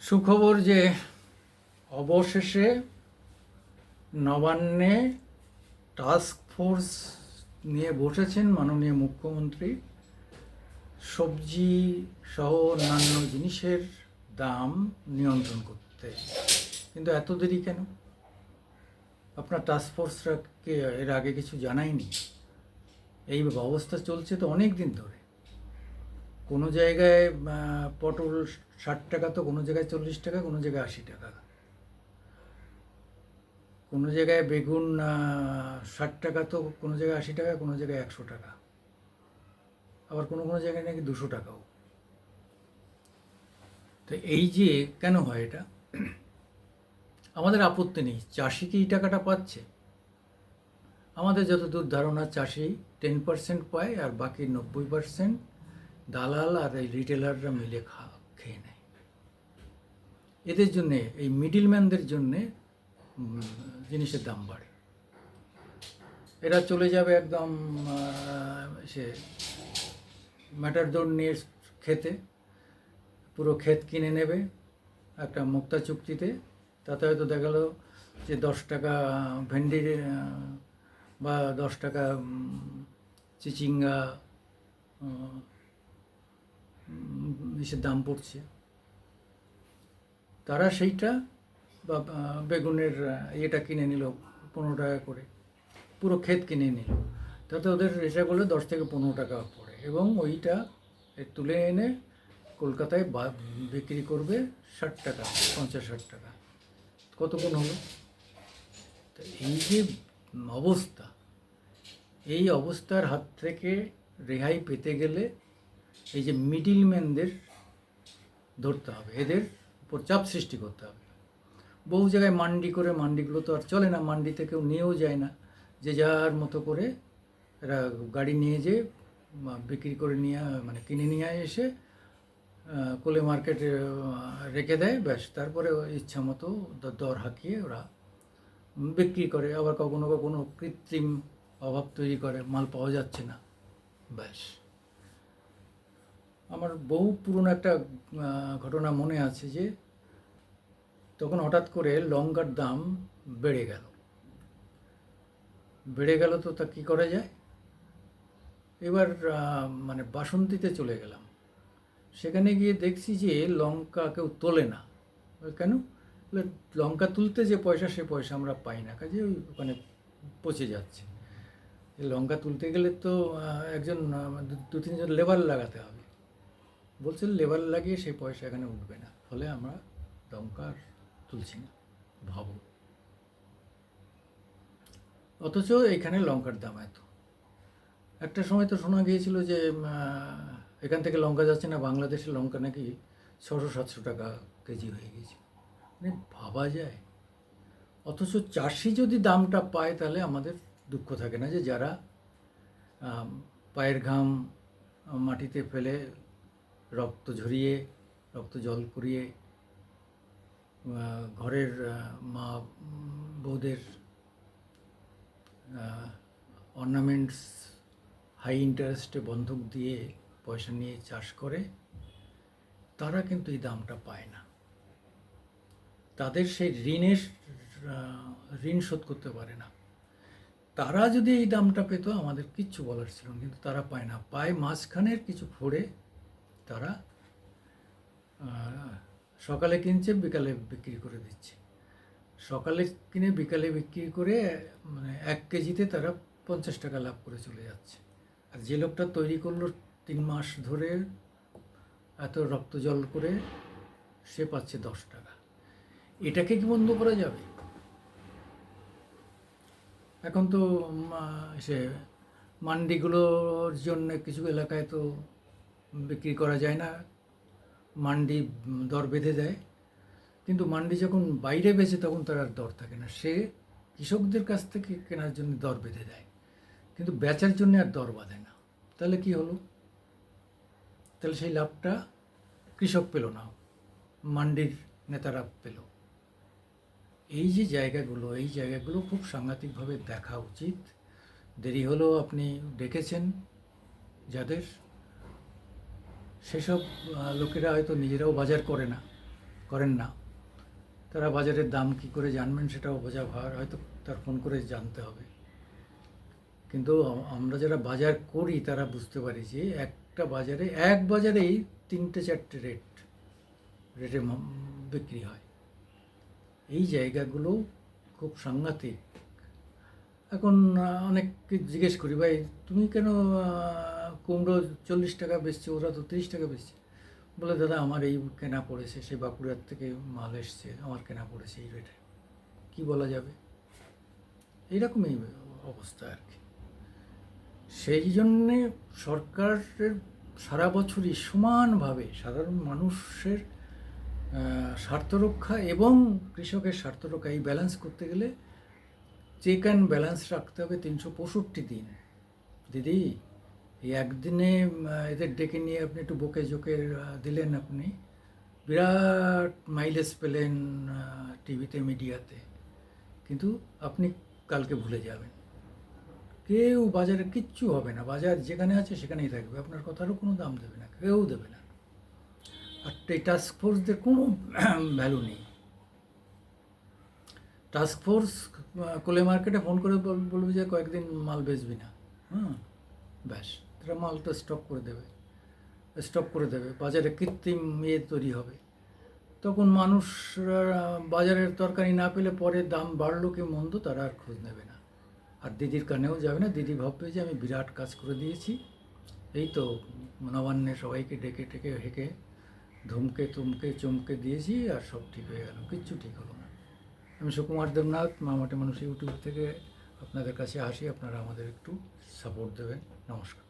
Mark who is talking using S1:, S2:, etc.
S1: সুখবর যে অবশেষে নবান্নে টাস্ক ফোর্স নিয়ে বসেছেন মাননীয় মুখ্যমন্ত্রী সবজি সহ অন্যান্য জিনিসের দাম নিয়ন্ত্রণ করতে। কিন্তু এত দেরি কেন? আপনার টাস্ক ফোর্সকে এর আগে কিছু জানায়নি? এই অবস্থা চলছে তো অনেক দিন ধরে। কোনো জায়গায় পটল 60 টাকা, তো কোনো জায়গায় 40 টাকা, কোনো জায়গায় 80 টাকা। কোনো জায়গায় বেগুন 60 টাকা, তো কোনো জায়গায় 80 টাকা, কোনো জায়গায় 100 টাকা, আবার কোনো কোনো জায়গায় নাকি 200 টাকাও। তো এই যে কেন হয় এটা? আমাদের আপত্তি নেই, চাষি কি এই টাকাটা পাচ্ছে? আমাদের যতদূর ধারণা, চাষি 10% পায়, আর বাকি 90% দালাল আর এই রিটেলাররা মিলে খেয়ে নেয়। এদের জন্যে, এই মিডিলম্যানদের জন্যে জিনিসের দাম বাড়ে। এরা চলে যাবে একদম সে ম্যাটারডোর নিয়ে খেতে, পুরো ক্ষেত কিনে নেবে একটা মুক্তা চুক্তিতে। তাতে হয়তো দেখা গেলো যে 10 টাকা ভেন্ডির বা 10 টাকা চিচিঙ্গা ইসের দাম পড়ছে। তারা সেইটা বা বেগুনের ইয়েটা কিনে নিল 15 টাকা করে, পুরো ক্ষেত কিনে নিল। তাতে ওদের হিসাব করলে 10 থেকে 15 টাকা পড়ে, এবং ওইটা তুলে এনে কলকাতায় বিক্রি করবে 60 টাকা, 50-60 টাকা। কত গুণ হলো? তো এই যে অবস্থা, এই অবস্থার হাত থেকে রেহাই পেতে গেলে এই যে মিডিলম্যানদের ধরতে হবে, এদের উপর চাপ সৃষ্টি করতে হবে। বহু জায়গায় মান্ডি করে, মান্ডিগুলো তো আর চলে না, মান্ডিতে কেউ নিয়েও যায় না, যে যার মতো করে এরা গাড়ি নিয়ে যেয়ে বিক্রি করে নিয়ে, মানে কিনে নিয়ে এসে কোলে মার্কেটে রেখে দেয়, ব্যাস। তারপরে ইচ্ছা মতো দর হাঁকিয়ে ওরা বিক্রি করে। আবার কখনো কখনো কৃত্রিম অভাব তৈরি করে, মাল পাওয়া যাচ্ছে না, ব্যাস। আমার বহু পুরনো একটা ঘটনা মনে আছে, যে তখন হঠাৎ করে লঙ্কার দাম বেড়ে গেল। তো তা কী করা যায়? এবার মানে বাসন্তীতে চলে গেলাম। সেখানে গিয়ে দেখছি যে লঙ্কা কেউ তোলে না। কেন? লঙ্কা তুলতে যে পয়সা, সে পয়সা আমরা পাই না, কাজে ওখানে পচে যাচ্ছে। লঙ্কা তুলতে গেলে তো একজন 2-3 জন লেবার লাগাতে হবে। বলছে লেবার লাগিয়ে সেই পয়সা এখানে উঠবে না, ফলে আমরা লঙ্কা তুলছি না। ভাবো, অথচ এখানে লঙ্কার দাম এত। একটা সময় তো শোনা গিয়েছিল যে এখান থেকে লঙ্কা যাচ্ছে না, বাংলাদেশের লঙ্কা নাকি 600-700 টাকা কেজি হয়ে গেছে। মানে ভাবা যায়। অথচ চাষি যদি দামটা পায়, তাহলে আমাদের দুঃখ থাকে না, যে যারা পায়ের ঘাম মাটিতে ফেলে, রক্ত ঝরিয়ে, রক্ত জল করিয়ে ঘরের মা বউদের অর্নামেন্টস হাই ইন্টারেস্টে বন্ধক দিয়ে পয়সা নিয়ে চাষ করে, তারা কিন্তু এই দামটা পায় না। তাদের সেই ঋণ শোধ করতে পারে না। তারা যদি এই দামটা পেত, আমাদের কিচ্ছু বলার ছিল না, কিন্তু তারা পায় না। পায় মাঝখানের কিছু ফোড়ে, তারা সকালে কিনছে, বিকালে বিক্রি করে দিচ্ছে। সকালে কিনে বিকালে বিক্রি করে, মানে 1 কেজিতে তারা 50 টাকা লাভ করে চলে যাচ্ছে। আর যে লোকটা তৈরি করলো 3 মাস ধরে এত রক্ত জল করে, সে পাচ্ছে 10 টাকা। এটাকে কি বন্ধ করা যাবে? এখন তো সে মান্ডিগুলোর জন্য কিছু এলাকায় তো বিক্রি করা যায় না, মান্ডি দর বেঁধে দেয়। কিন্তু মান্ডি যখন বাইরে বেচে, তখন তার আর দর থাকে না, সে কৃষকদের কাছ থেকে কেনার জন্য দর বেঁধে দেয়, কিন্তু বেচার জন্য আর দর বাঁধে না। তাহলে কি হলো? তাহলে সেই লাভটা কৃষক পেল না, মান্ডির নেতারা পেল। এই যে জায়গাগুলো, এই জায়গাগুলো খুব সাংঘাতিকভাবে দেখা উচিত। দেরি হলেও আপনি ডেকেছেন যাদের, সেসব লোকেরা হয়তো নিজেরাও বাজার করে না, করেন না, তারা বাজারের দাম কী করে জানবেন সেটাও বোঝা ভার, হয়তো তার ফোন করে জানতে হবে। কিন্তু আমরা যারা বাজার করি তারা বুঝতে পারি যে একটা বাজারে এক বাজারেই 3-4টে রেটে বিক্রি হয়। এই জায়গাগুলো খুব সাংঘাতিক। এখন অনেককে জিজ্ঞেস করি, ভাই তুমি কেন কুমড়ো 40 টাকা বেচছো, ওরা তো 30 টাকা বেচছে। বলে, দাদা আমার এই কেনা পড়েছে, সেই বাঁকুড়ার থেকে মাল এসছে, আমার কেনা পড়েছে এই রেটে। কী বলা যাবে? এইরকমই অবস্থা আর কি। সেই জন্যে সরকারের সারা বছরই সমানভাবে সাধারণ মানুষের স্বার্থরক্ষা এবং কৃষকের স্বার্থরক্ষা এই ব্যালেন্স করতে গেলে চেক অ্যান্ড ব্যালেন্স রাখতে হবে 365 দিন। দিদি, এই একদিনে এদের ডেকে নিয়ে আপনি একটু বকে জোকে দিলেন, আপনি বিরাট মাইলেজ পেলেন টিভিতে, মিডিয়াতে, কিন্তু আপনি কালকে ভুলে যাবেন। কেউ বাজারে কিচ্ছু হবে না, বাজার যেখানে আছে সেখানেই থাকবে, আপনার কথারও কোনো দাম দেবে না, কেউ দেবে না। আর এই টাস্ক ফোর্সদের কোনো ভ্যালু নেই। টাস্ক ফোর্স কোলে মার্কেটে ফোন করে বলবে যে কয়েকদিন মাল বেচবি না, ব্যাস, তারা মালটা স্টপ করে দেবে, বাজারে কৃত্রিম তৈরি হবে। তখন মানুষরা বাজারের তরকারি না পেলে পরে দাম বাড়লো কি মন্দ তারা আর খোঁজ নেবে না, আর দিদির কানেও যাবে না। দিদি ভাববে যে আমি বিরাট কাজ করে দিয়েছি, এই তো নবান্নে সবাইকে ডেকে টেকে হেঁকে ধুমকে তুমকে চমকে দিয়েছি আর সব ঠিক হয়ে গেল। কিচ্ছু ঠিক হলো না। আমি সুকুমার দেবনাথ, মামাটি মানুষ ইউটিউব থেকে আপনাদের কাছে আসি, আপনারা আমাদের একটু সাপোর্ট দেবেন। নমস্কার।